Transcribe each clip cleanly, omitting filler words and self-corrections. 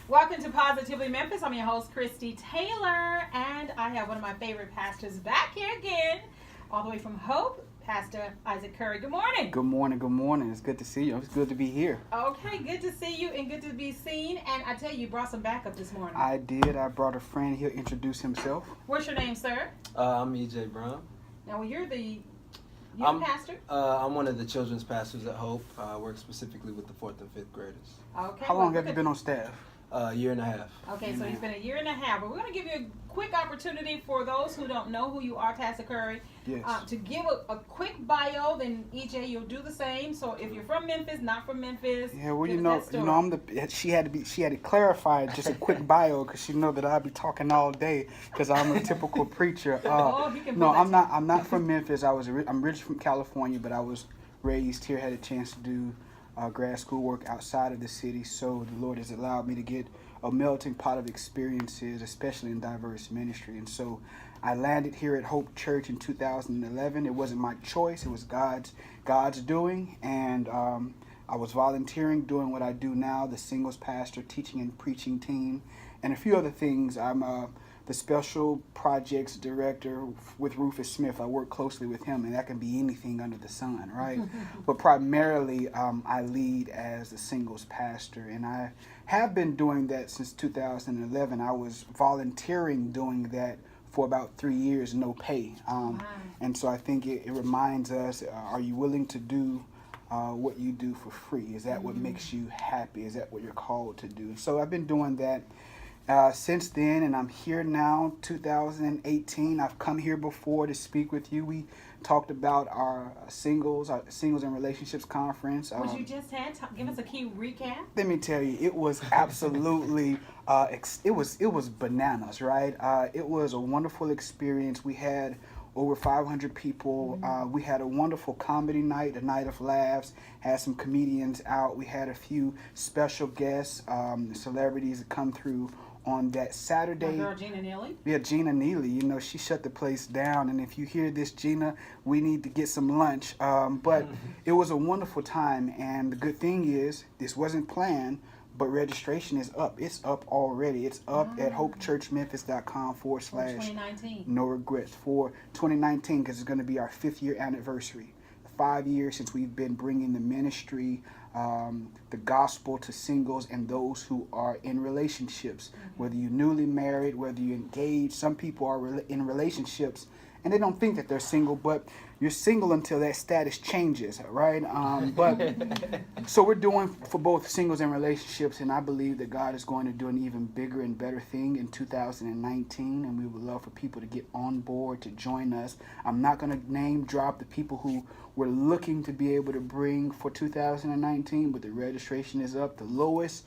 Welcome to Positively Memphis. I'm your host, Christie Taylor, and I have one of my favorite pastors back here again, all the way from Hope, Pastor Isaac Curry. Good morning. Good morning, good morning. It's good to see you. It's good to be here. Okay, good to see you and good to be seen. And I tell you brought some backup this morning. I did. I brought a friend. He'll introduce himself. What's your name, sir? I'm EJ Brown. Now, you're the pastor? I'm one of the children's pastors at Hope. I work specifically with the 4th and 5th graders. Okay. How long have you been on staff? A year and a half. Okay, so he's been a year and a half. But we're going to give you a quick opportunity for those who don't know who you are, Pastor Curry, Yes. to give a quick bio. Then EJ, you'll do the same. So if you're from Memphis, not from Memphis, Yeah, well, give us that story. I'm the. She had to clarify just a quick bio because she know that I'll be talking all day because I'm a typical preacher. He can No, pull I'm that not. I'm not from Memphis. I'm originally from California, but I was raised here. Had a chance to do grad school work outside of the city. So the Lord has allowed me to get a melting pot of experiences, especially in diverse ministry. And so I landed here at Hope Church in 2011. It wasn't my choice. It was God's doing. And I was volunteering, doing what I do now, the singles pastor, teaching and preaching team, and a few other things. I'm the special projects director with Rufus Smith. I work closely with him, and that can be anything under the sun, right? But primarily, I lead as the singles pastor, and I have been doing that since 2011. I was volunteering doing that for about 3 years, no pay. And so I think it reminds us, are you willing to do what you do for free? Is that what makes you happy? Is that what you're called to do? So I've been doing that since then, and I'm here now, 2018. I've come here before to speak with you. We talked about our singles and relationships conference. Which you just had. Give us a key recap. Let me tell you, it was absolutely, it was bananas, right? It was a wonderful experience. We had over 500 people. We had a wonderful comedy night, a night of laughs, had some comedians out. We had a few special guests, celebrities that come through on that Saturday. My girl Gina Neely. Yeah, Gina Neely. You know, she shut the place down. And if you hear this, Gina, we need to get some lunch. But it was a wonderful time. And the good thing is, this wasn't planned, but registration is up. It's up already. It's up at hopechurchmemphis.com/no regrets for 2019, because it's going to be our 5th year anniversary. 5 years since we've been bringing the ministry, the gospel to singles and those who are in relationships, whether you're newly married, whether you're engaged. Some people are in relationships and they don't think that they're single, but you're single until that status changes, right? So we're doing for both singles and relationships, and I believe that God is going to do an even bigger and better thing in 2019, and we would love for people to get on board, to join us. I'm not going to name drop the people who we're looking to be able to bring for 2019, but the registration is up, the lowest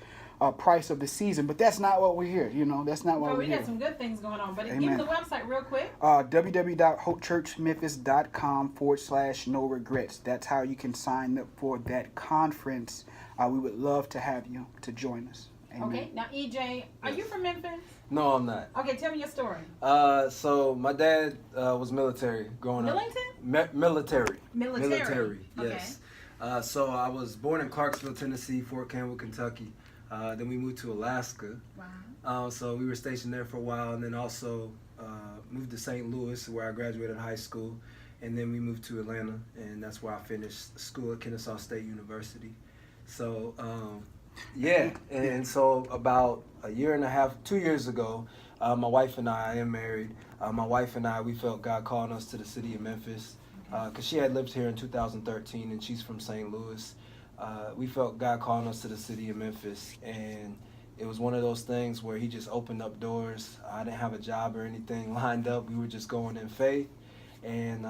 price of the season, but that's not what we're here. That's not why we're here. We got some good things going on, but Amen. give me the website real quick. www.hopechurchmemphis.com/no regrets. That's how you can sign up for that conference. We would love to have you to join us. Amen. Okay, now EJ, are you from Memphis? No, I'm not. Okay, tell me your story. So my dad was military growing Millington? up. Military. Military. Yes. So I was born in Clarksville, Tennessee, Fort Campbell, Kentucky. Then we moved to Alaska. Wow. So we were stationed there for a while, and then also moved to St. Louis, where I graduated high school. And then we moved to Atlanta, and that's where I finished school at Kennesaw State University. So, and so about a year and a half, 2 years ago, my wife and I am married. My wife and I, we felt God calling us to the city of Memphis, because she had lived here in 2013, and she's from St. Louis. We felt God calling us to the city of Memphis, and it was one of those things where he just opened up doors. I didn't have a job or anything lined up. We were just going in faith, and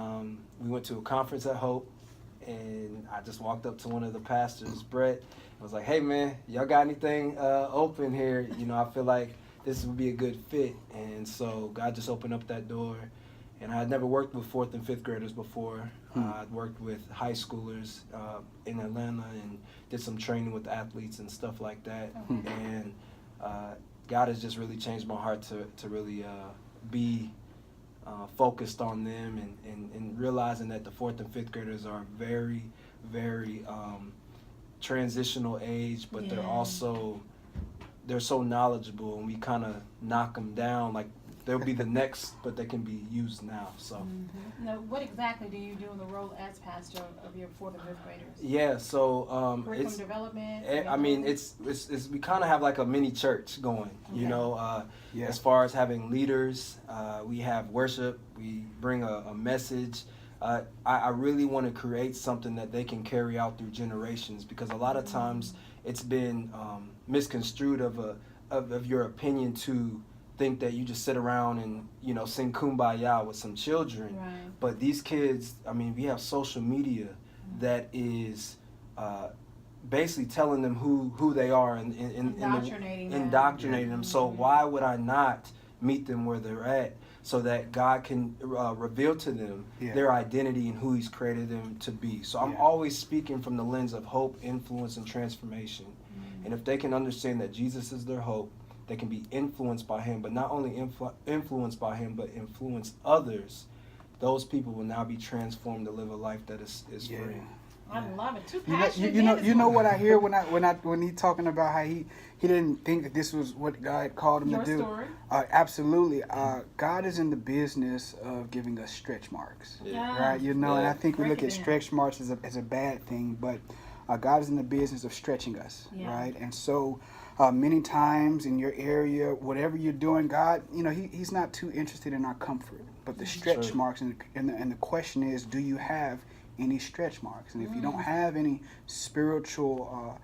we went to a conference at Hope, and I just walked up to one of the pastors, Brett. I was like, hey, man, y'all got anything open here? I feel like this would be a good fit. And so God just opened up that door. And I had never worked with 4th and 5th graders before. I'd worked with high schoolers in Atlanta and did some training with athletes and stuff like that. And God has just really changed my heart to really be focused on them and realizing that the 4th and 5th graders are very, very transitional age, but they're also they're so knowledgeable, and we kind of knock them down. Like they'll be the next, but they can be used now. So. Mm-hmm. Now, what exactly do you do in the role as pastor of your 4th and 5th graders? Yeah, so Curriculum it's development. I mean it's we kind of have like a mini church going. You know, as far as having leaders, we have worship. We bring a message. I really want to create something that they can carry out through generations, because a lot of times it's been misconstrued of your opinion to think that you just sit around and, you know, sing Kumbaya with some children. Right. But these kids, I mean, we have social media that is basically telling them who they are and indoctrinating them. So why would I not meet them where they're at, so that God can reveal to them their identity and who He's created them to be. So I'm always speaking from the lens of hope, influence, and transformation. And if they can understand that Jesus is their hope, they can be influenced by Him, but not only influenced by Him, but influence others. Those people will now be transformed to live a life that is free. I love it. Too passionate. You know what I hear when he talking about how he didn't think that this was what God called him to do. Story. Absolutely. God is in the business of giving us stretch marks. Right? You know, and I think we look at stretch marks as a bad thing, but God is in the business of stretching us. Right? And so many times in your area, whatever you're doing, God, you know, He's not too interested in our comfort, but the stretch marks. And the question is, do you have any stretch marks? And if you don't have any spiritual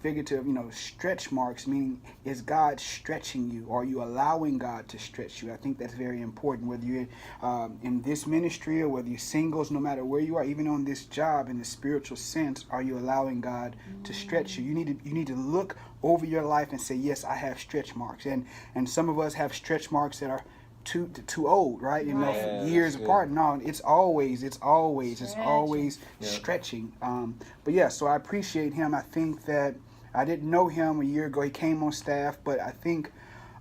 figurative, you know, stretch marks, meaning is God stretching you? Or are you allowing God to stretch you? I think that's very important, whether you're in this ministry or whether you're singles, no matter where you are, even on this job, in the spiritual sense, are you allowing God to stretch you? You need to look over your life and say, yes, I have stretch marks. And some of us have stretch marks that are too old, right? You know, years apart. No, it's always stretching. But yeah, so I appreciate him. I think that I didn't know him a year ago. He came on staff, but I think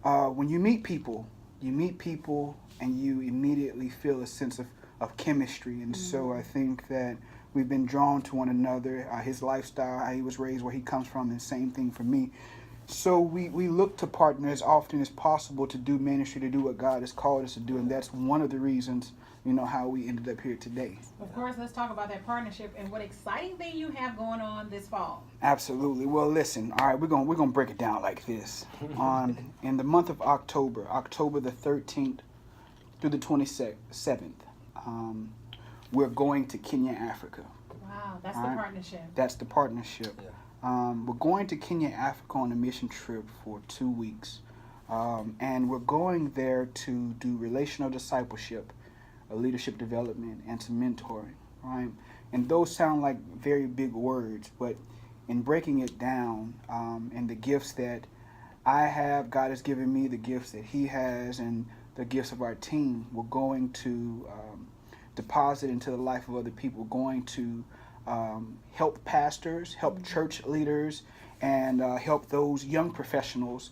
when you meet people and you immediately feel a sense of chemistry. And so I think that we've been drawn to one another. His lifestyle, how he was raised, where he comes from, and same thing for me. So we look to partner as often as possible to do ministry, to do what God has called us to do, and that's one of the reasons, you know, how we ended up here today. Of course, let's talk about that partnership and what exciting thing you have going on this fall. Absolutely. Well, listen, all right, we're gonna break it down like this. In the month of October the 13th through the 27th, we're going to Kenya, Africa. Wow, that's the partnership. That's the partnership. Yeah. We're going to Kenya, Africa on a mission trip for 2 weeks. And we're going there to do relational discipleship, leadership development, and some mentoring, right? And those sound like very big words, but in breaking it down, and the gifts that I have, God has given me, the gifts that He has, and the gifts of our team, we're going to deposit into the life of other people, going to help pastors, help church leaders, and help those young professionals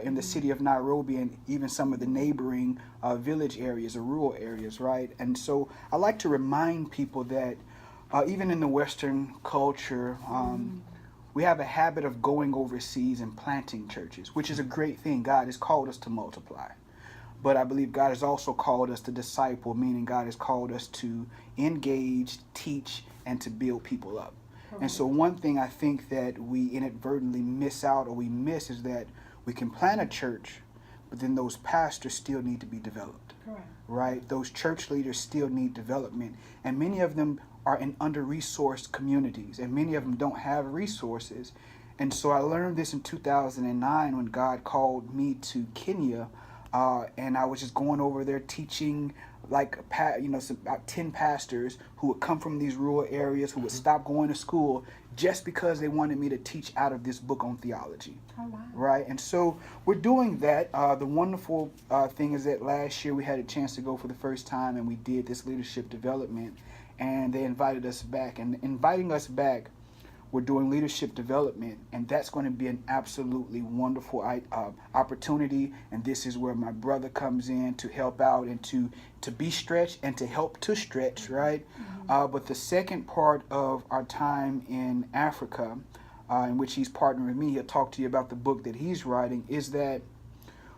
in the city of Nairobi and even some of the neighboring village areas or rural areas, right? And so I like to remind people that even in the Western culture, we have a habit of going overseas and planting churches, which is a great thing. God has called us to multiply. But I believe God has also called us to disciple, meaning God has called us to engage, teach, and to build people up. Correct. And so one thing I think that we inadvertently miss out or we miss is that we can plant a church, but then those pastors still need to be developed. Correct. Right? Those church leaders still need development. And many of them are in under-resourced communities, and many of them don't have resources. And so I learned this in 2009 when God called me to Kenya, and I was just going over there teaching about 10 pastors who would come from these rural areas, who would stop going to school just because they wanted me to teach out of this book on theology. Oh, wow. Right? And so we're doing that. The wonderful thing is that last year we had a chance to go for the first time, and we did this leadership development, and they invited us back. And inviting us back, we're doing leadership development, and that's going to be an absolutely wonderful opportunity. And this is where my brother comes in to help out and to be stretched and to help to stretch, right? But the second part of our time in Africa, in which he's partnering with me. He'll talk to you about the book that he's writing, is that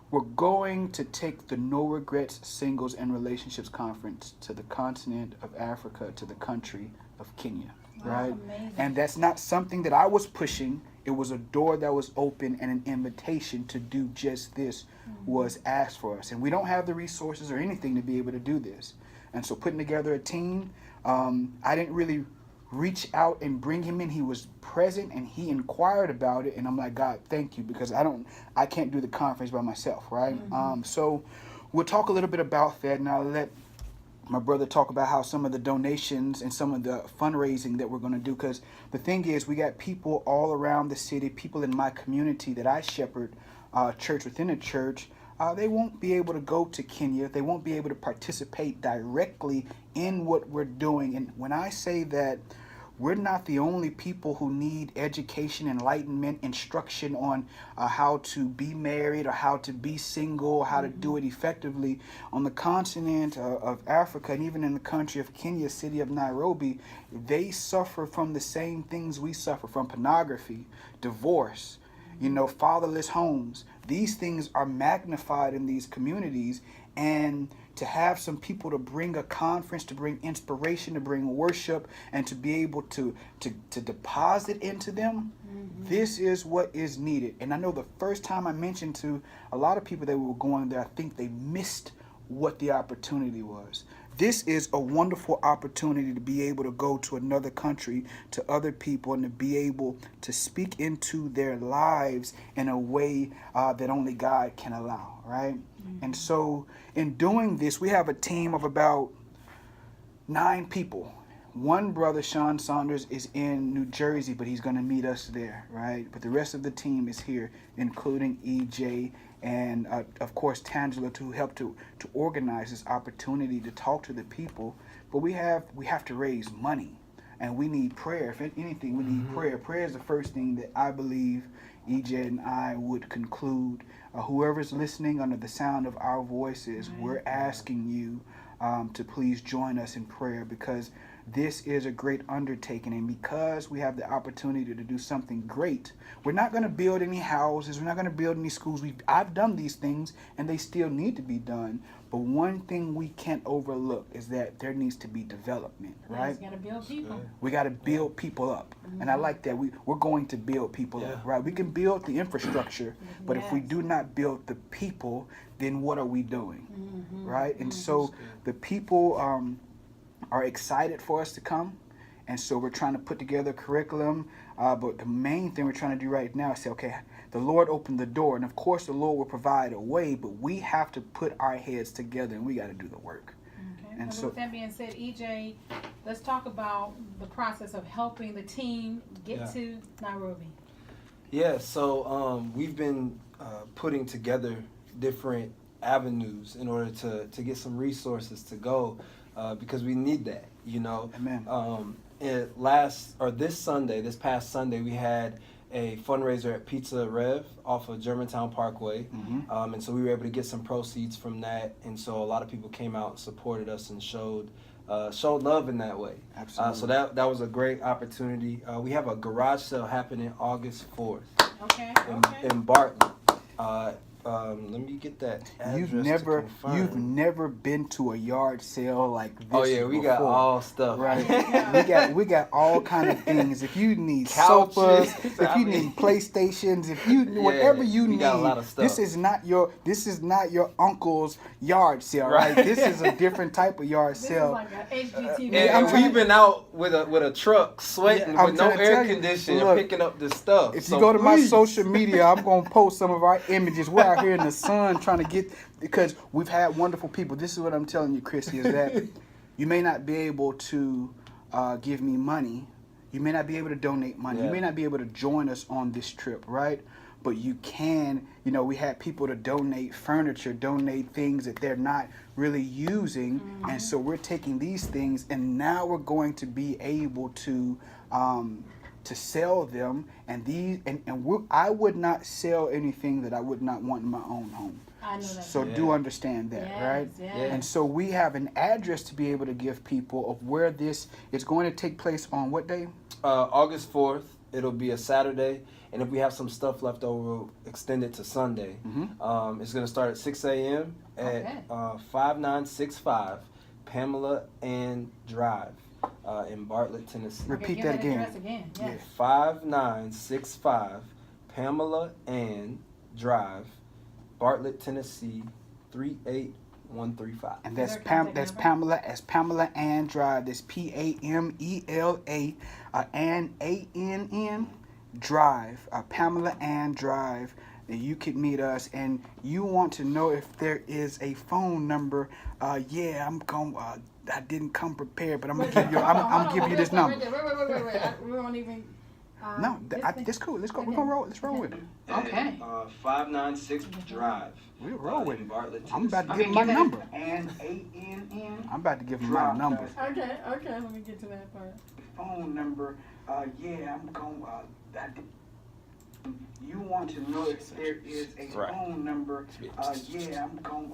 we're going to take the No Regrets Singles and Relationships Conference to the continent of Africa, to the country of Kenya, right? Amazing. And that's not something that I was pushing. It was a door that was open, and an invitation to do just this was asked for us. And we don't have the resources or anything to be able to do this. And so putting together a team, I didn't really reach out and bring him in. He was present and he inquired about it, and I'm like, God, thank you, because I can't do the conference by myself, right? So we'll talk a little bit about that, and I'll let my brother talk about how some of the donations and some of the fundraising that we're going to do, because the thing is, we got people all around the city, people in my community that I shepherd, church within a church. They won't be able to go to Kenya. They won't be able to participate directly in what we're doing. And when I say that we're not the only people who need education, enlightenment, instruction on how to be married or how to be single, how to do it effectively, on the continent of Africa, and even in the country of Kenya, city of Nairobi, they suffer from the same things we suffer from: pornography, divorce, fatherless homes. These things are magnified in these communities, and to have some people to bring a conference, to bring inspiration, to bring worship, and to be able to deposit into them, this is what is needed. And I know the first time I mentioned to a lot of people that we were going there, I think they missed what the opportunity was. This is a wonderful opportunity to be able to go to another country, to other people, and to be able to speak into their lives in a way that only God can allow, right? And so in doing this, we have a team of about 9 people. One brother, Sean Saunders, is in New Jersey, but he's going to meet us there, right? But the rest of the team is here, including EJ and, of course, Tangela, to help to organize this opportunity to talk to the people. But we have to raise money, and we need prayer. If anything, we need prayer. Prayer is the first thing that I believe EJ and I would conclude. Whoever's listening under the sound of our voices, we're asking you to please join us in prayer, because this is a great undertaking, and because we have the opportunity to do something great, we're not going to build any houses, we're not going to build any schools. I've done these things, and they still need to be done. But one thing we can't overlook is that there needs to be development, right? We got to build people. We got to build people up. And I like that. We're going to build people up, right? We can build the infrastructure, but if we do not build the people, then what are we doing, right? And so the people are excited for us to come. And so we're trying to put together a curriculum. But the main thing we're trying to do right now is say, okay, the Lord opened the door. And of course, the Lord will provide a way, but we have to put our heads together, and we got to do the work. Okay. And so with that being said, EJ, let's talk about the process of helping the team get to Nairobi. Yeah, so we've been putting together different avenues in order to get some resources to go, because we need that, Amen. This past Sunday, we had a fundraiser at Pizza Rev off of Germantown Parkway. And so we were able to get some proceeds from that. And so a lot of people came out and supported us and showed love in that way. Absolutely. So that was a great opportunity. We have a garage sale happening August 4th in Barton. Let me get that address. You've never been to a yard sale like this. Oh yeah, we before, got all stuff. Right. we got all kind of things. If you need Couches, sofas, if you need PlayStations, if you whatever you need, got a lot of stuff. This is not your uncle's yard sale, right? This is a different type of yard sale. This is like an HGTV. And we've been out with a truck sweating with no air conditioning and picking up this stuff. If you go to my social media, I'm gonna post some of our images. We're out here in the sun trying to get, because we've had wonderful people. This is what I'm telling you, Christie, is that you may not be able to give me money. You may not be able to donate money. Yeah. You may not be able to join us on this trip, right? But you can, we had people to donate furniture, donate things that they're not really using. And so we're taking these things, and now we're going to be able to sell them, I would not sell anything that I would not want in my own home. I know that. So do understand that, right? Yes. And so we have an address to be able to give people of where this is going to take place on what day? August 4th it'll be a Saturday, and if we have some stuff left over, we'll extend it to Sunday. It's going to start at 6 a.m. at 5965 Pamela Ann Drive in Bartlett, Tennessee. Repeat that again. Address again. Yes. 5965 Pamela Ann Drive, Bartlett, Tennessee 38135. And that's Is there a contact that's number? Pamela. That's Pamela Ann Drive. That's PAMELA Ann ANN Drive. Pamela Ann Drive. And you can meet us, and you want to know if there is a phone number. Yeah, I'm going. I didn't come prepared, but I'm gonna give you. I'm give you this number. Wait. We won't even. No, that's cool. Let's go. We're gonna roll. Let's roll with it. Okay. 596 Drive. We'll roll with in it. Bartlett, I'm about to Okay, give him my give it- number. ANN. I'm about to give him my number. Okay. Let me get to that part. Phone number. Yeah, I'm going. You want to know if there is a phone number? Yeah, I'm going.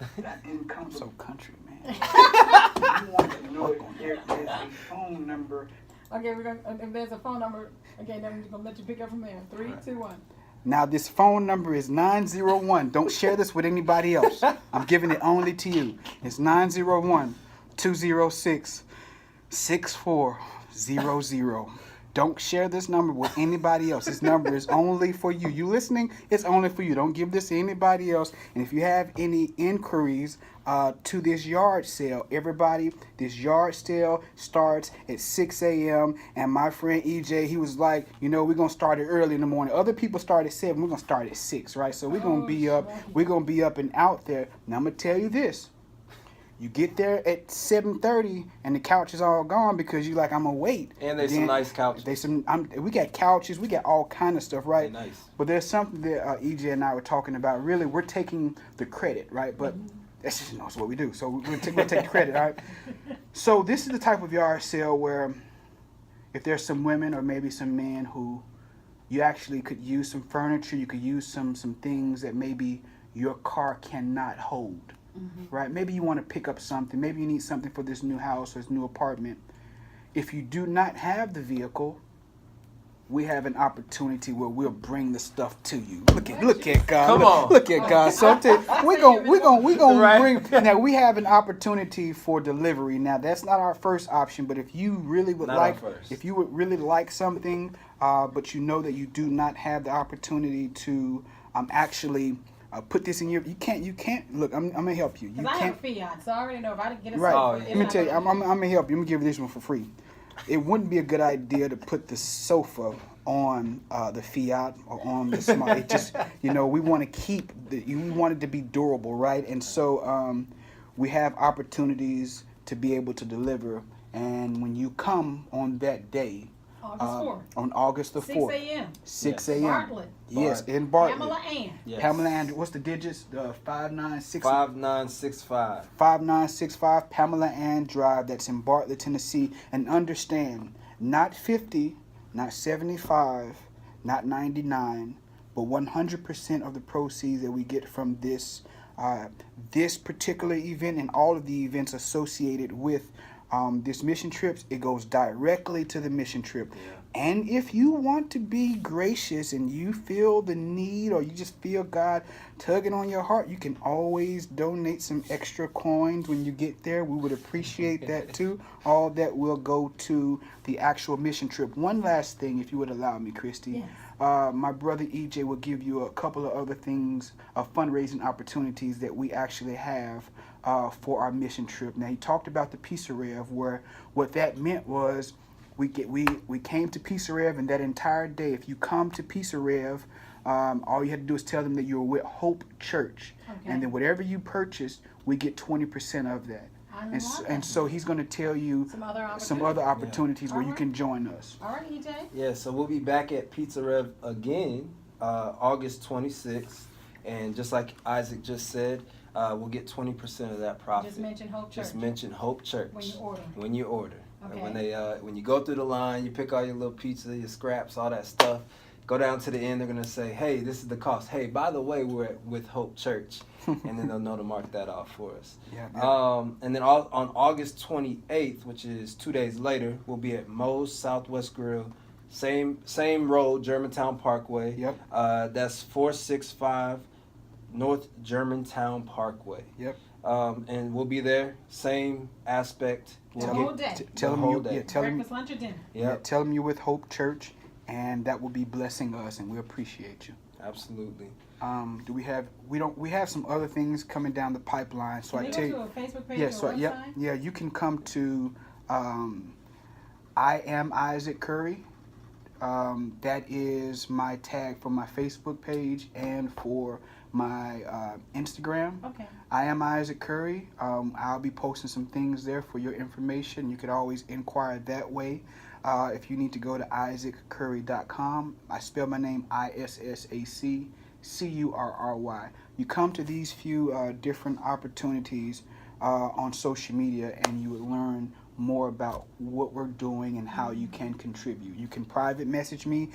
I didn't come. So country, man. You want to know if there is a phone number? Okay, we're gonna. If there's a phone number, okay, then we're gonna let you pick up from there. 3, 2, 1. Now this phone number is 901. Don't share this with anybody else. I'm giving it only to you. It's 901-206-6400. Don't share this number with anybody else. This number is only for you. You listening? It's only for you. Don't give this to anybody else. And if you have any inquiries to this yard sale, everybody, this yard sale starts at 6 a.m. And my friend EJ, he was like, we're going to start it early in the morning. Other people start at 7. We're going to start at 6, right? So we're going to be up. We're going to be up and out there. Now, I'm going to tell you this. You get there at 7:30 and the couch is all gone because you like, I'm gonna wait. And there's some nice couches. We got couches, we got all kind of stuff, right? They're nice. But there's something that EJ and I were talking about. Really, we're taking the credit, right? But that's just that's what we do. So we'll take the credit, all right? So this is the type of yard sale where if there's some women or maybe some men who you actually could use some furniture, you could use some things that maybe your car cannot hold. Right? Maybe you want to pick up something. Maybe you need something for this new house or this new apartment. If you do not have the vehicle, we have an opportunity where we'll bring the stuff to you. Look at God. Come on. Look at God. So we gonna bring. Now we have an opportunity for delivery. Now that's not our first option, but if you really would really like something, but you know that you do not have the opportunity to actually. Put this in your. You can't. Look, I'm gonna help you. You Because I can't. have a Fiat, so I already know if I get a Right. sofa, Let me tell you. I'm gonna help you. I'm gonna give you this one for free. It wouldn't be a good idea to put the sofa on the Fiat or on the Smart. It just, we want to keep. We want it to be durable, right? And so we have opportunities to be able to deliver. And when you come on that day. August 4th. On August the 4th. 6 a.m. 6 a.m. Bartlett. Yes, in Bartlett. Pamela Ann. Yes. Pamela Ann. What's the digits? 5965. 5965. Pamela Ann Drive. That's in Bartlett, Tennessee. And understand, not 50, not 75, not 99, but 100% of the proceeds that we get from this particular event and all of the events associated with this mission trips, it goes directly to the mission trip. Yeah. And if you want to be gracious and you feel the need or you just feel God tugging on your heart, you can always donate some extra coins when you get there. We would appreciate that too. All that will go to the actual mission trip. One last thing, if you would allow me, Christy. Yes. My brother EJ will give you a couple of other things, fundraising opportunities that we actually have for our mission trip. Now, he talked about the Pizza Rev, where what that meant was we came to Pizza Rev, and that entire day, if you come to Pizza Rev, all you had to do is tell them that you were with Hope Church. Okay. And then whatever you purchased, we get 20% of that. And so he's going to tell you some other opportunities where you can join us. All right, EJ. Yeah, so we'll be back at Pizza Rev again August 26th. And just like Isaac just said, we'll get 20% of that profit. Just mention Hope Church. Just mention Hope Church. When you order. And Okay. when you go through the line, you pick all your little pizza, your scraps, all that stuff. Go down to the end, they're going to say, hey, this is the cost. Hey, by the way, we're with Hope Church. And then they'll know to mark that off for us. Yeah. And then on August 28th, which is 2 days later, we'll be at Moe's Southwest Grill, Same road, Germantown Parkway. Yep. That's 465 North Germantown Parkway. Yep. And we'll be there. Same aspect. The whole day. Tell them whole day. Breakfast, lunch, or dinner. Tell them you're with Hope Church, and that will be blessing us, and we appreciate you. Absolutely. We have some other things coming down the pipeline. So Can I they tell go you, to a Facebook page yeah, or so website? you can come to I am Isaac Curry. That is my tag for my Facebook page and for my Instagram. Okay. I am Isaac Curry. I'll be posting some things there for your information. You could always inquire that way. If you need to go to isaaccurry.com, I spell my name ISSACCURRY. You come to these few different opportunities on social media, and you would learn more about what we're doing and how you can contribute. You can private message me.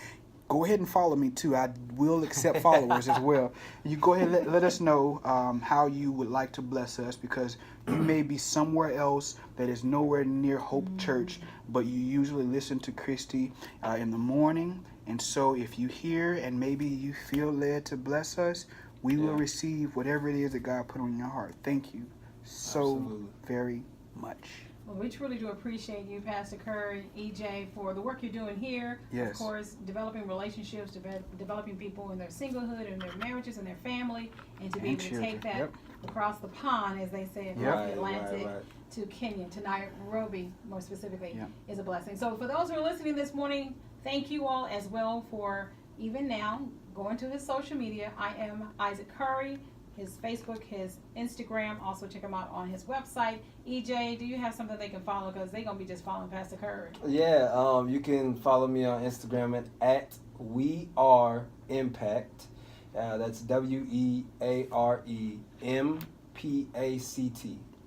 Go ahead and follow me too. I will accept followers as well. You go ahead and let us know how you would like to bless us, because you may be somewhere else that is nowhere near Hope Church, but you usually listen to Christie in the morning. And so if you hear and maybe you feel led to bless us, we will receive whatever it is that God put on your heart. Thank you so very much. Well, we truly do appreciate you, Pastor Curry, EJ, for the work you're doing here. Yes. Of course, developing relationships, developing people in their singlehood and their marriages and their family, and to be able to take that across the pond, as they say, across the Atlantic to Kenya, to Nairobi, more specifically, is a blessing. So for those who are listening this morning, thank you all as well for even now going to his social media. I am Isaac Curry. His Facebook, his Instagram. Also check him out on his website. EJ, do you have something they can follow? Because they're going to be just following Pastor Curry. Yeah, you can follow me on Instagram at We Are Impact. That's WEAREMPACT.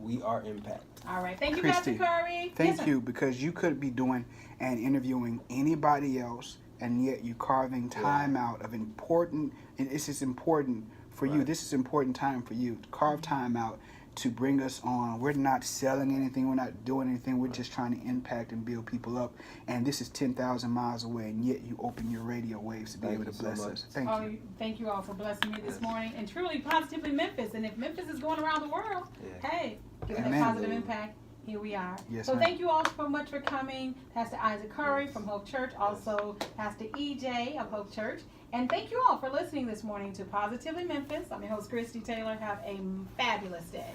We Are Impact. All right. Thank you, Christie, Pastor Curry. Thank you, because you could be doing and interviewing anybody else, and yet you carving time out of important, and this is important for you. This is important time for you. Carve time out to bring us on. We're not selling anything. We're not doing anything. We're just trying to impact and build people up. And this is 10,000 miles away, and yet you open your radio waves to be able to bless us. Thank you. Thank you all for blessing me this morning. And truly, positively Memphis. And if Memphis is going around the world, hey, giving a positive impact. Here we are. Yes, so thank you all so much for coming. Pastor Isaac Curry from Hope Church, also Pastor EJ of Hope Church. And thank you all for listening this morning to Positively Memphis. I'm your host, Christie Taylor. Have a fabulous day.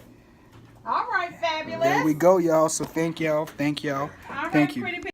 All right, fabulous. There we go, y'all. So thank y'all. Thank y'all. All right, thank you. pretty